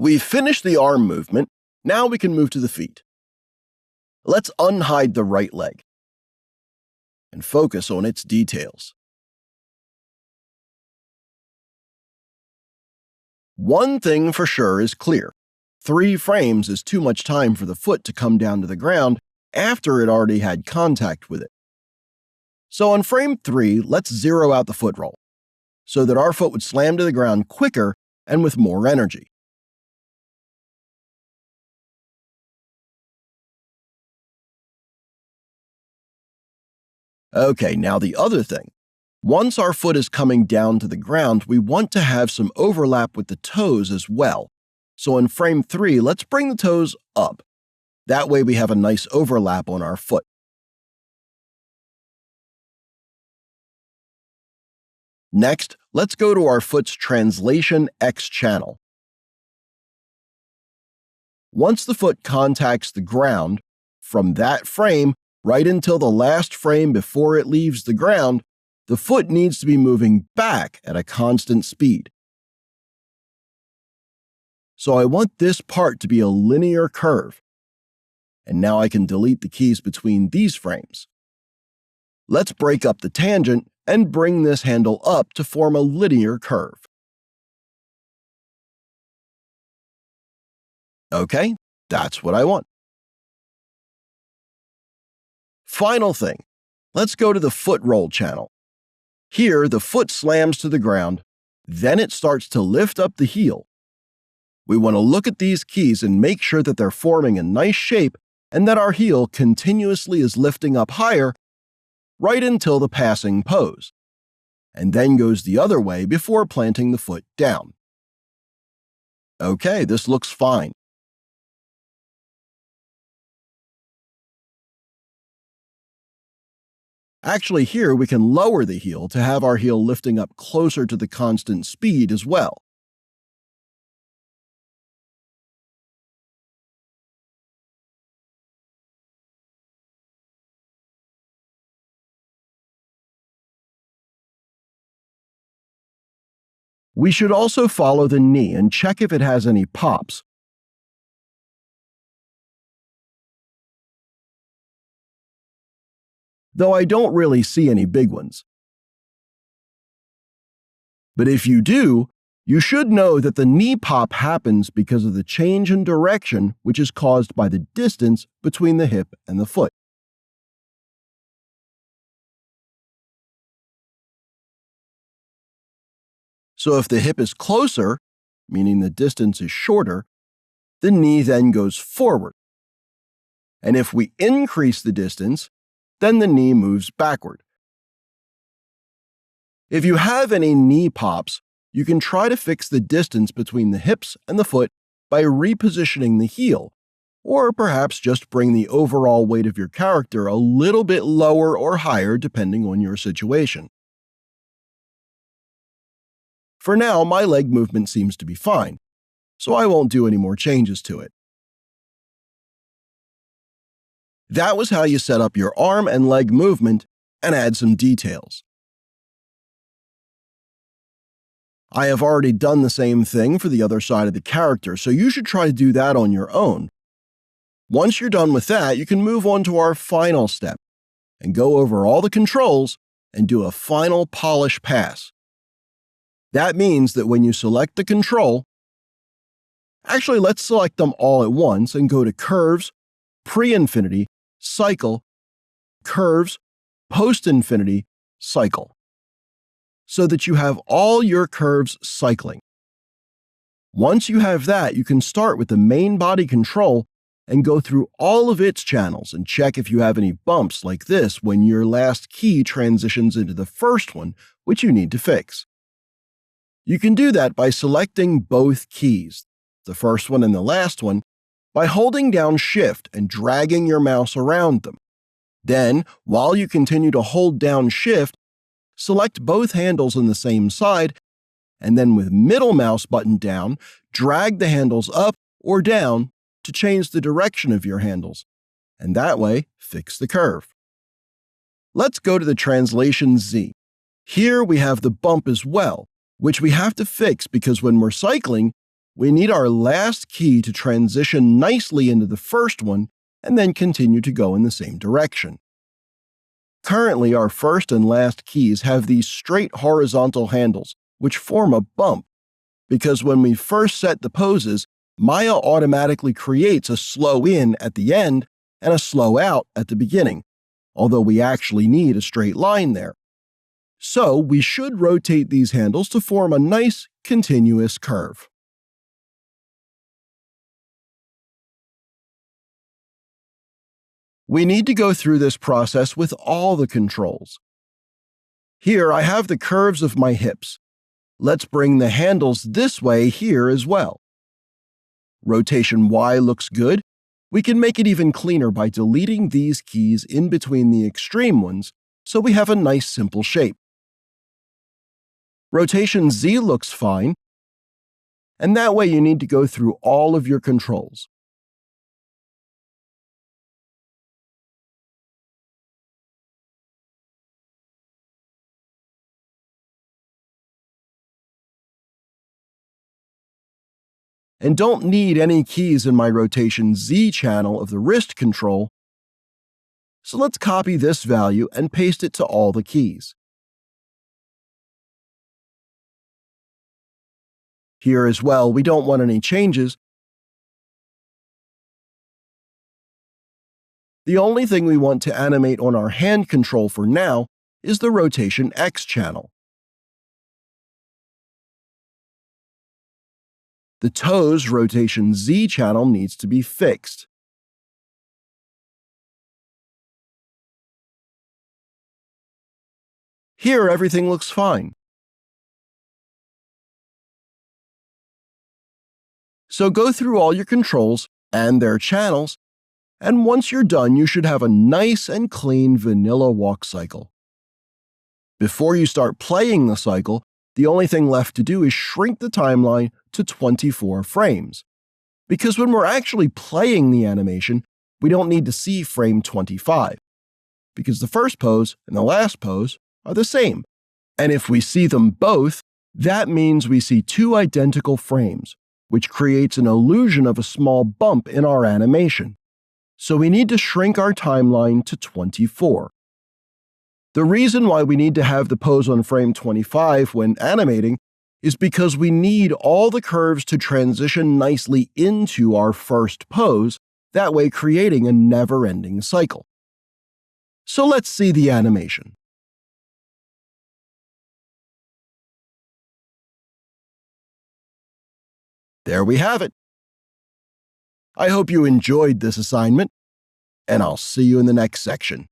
We've finished the arm movement. Now we can move to the feet. Let's unhide the right leg and focus on its details. One thing for sure is clear. 3 frames is too much time for the foot to come down to the ground after it already had contact with it. So on frame 3, let's zero out the foot roll so that our foot would slam to the ground quicker and with more energy. Okay, now the other thing. Once our foot is coming down to the ground, we want to have some overlap with the toes as well. So in frame 3, let's bring the toes up. That way we have a nice overlap on our foot. Next, let's go to our foot's translation X channel. Once the foot contacts the ground, from that frame right until the last frame before it leaves the ground, the foot needs to be moving back at a constant speed. So I want this part to be a linear curve. And now I can delete the keys between these frames. Let's break up the tangent and bring this handle up to form a linear curve. Okay, that's what I want. Final thing, let's go to the foot roll channel. Here, the foot slams to the ground, then it starts to lift up the heel. We want to look at these keys and make sure that they're forming a nice shape and that our heel continuously is lifting up higher right until the passing pose, and then goes the other way before planting the foot down. Okay, this looks fine. Actually, here we can lower the heel to have our heel lifting up closer to the constant speed as well. We should also follow the knee and check if it has any pops. Though I don't really see any big ones. But if you do, you should know that the knee pop happens because of the change in direction which is caused by the distance between the hip and the foot. So if the hip is closer, meaning the distance is shorter, the knee then goes forward. And if we increase the distance, then the knee moves backward. If you have any knee pops, you can try to fix the distance between the hips and the foot by repositioning the heel, or perhaps just bring the overall weight of your character a little bit lower or higher depending on your situation. For now, my leg movement seems to be fine, so I won't do any more changes to it. That was how you set up your arm and leg movement and add some details. I have already done the same thing for the other side of the character, so you should try to do that on your own. Once you're done with that, you can move on to our final step and go over all the controls and do a final polish pass. That means that when you select the control, actually let's select them all at once and go to Curves, Pre-Infinity, Cycle, Curves, Post-Infinity, Cycle, so that you have all your curves cycling. Once you have that, you can start with the main body control and go through all of its channels and check if you have any bumps like this when your last key transitions into the first one, which you need to fix. You can do that by selecting both keys, the first one and the last one, by holding down Shift and dragging your mouse around them. Then, while you continue to hold down Shift, select both handles on the same side, and then with middle mouse button down, drag the handles up or down to change the direction of your handles, and that way, fix the curve. Let's go to the translation Z. Here we have the bump as well, which we have to fix because when we're cycling, we need our last key to transition nicely into the first one and then continue to go in the same direction. Currently, our first and last keys have these straight horizontal handles, which form a bump, because when we first set the poses, Maya automatically creates a slow in at the end and a slow out at the beginning, although we actually need a straight line there. So we should rotate these handles to form a nice, continuous curve. We need to go through this process with all the controls. Here I have the curves of my hips. Let's bring the handles this way here as well. Rotation Y looks good. We can make it even cleaner by deleting these keys in between the extreme ones so we have a nice simple shape. Rotation Z looks fine, and that way you need to go through all of your controls. And don't need any keys in my rotation Z channel of the wrist control, so let's copy this value and paste it to all the keys. Here as well, we don't want any changes. The only thing we want to animate on our hand control for now is the rotation X channel. The toes rotation Z channel needs to be fixed. Here, everything looks fine. So go through all your controls and their channels, and once you're done, you should have a nice and clean vanilla walk cycle. Before you start playing the cycle, the only thing left to do is shrink the timeline to 24 frames. Because when we're actually playing the animation, we don't need to see frame 25, because the first pose and the last pose are the same. And if we see them both, that means we see two identical frames, which creates an illusion of a small bump in our animation. So we need to shrink our timeline to 24. The reason why we need to have the pose on frame 25 when animating is because we need all the curves to transition nicely into our first pose, that way creating a never-ending cycle. So let's see the animation. There we have it. I hope you enjoyed this assignment, and I'll see you in the next section.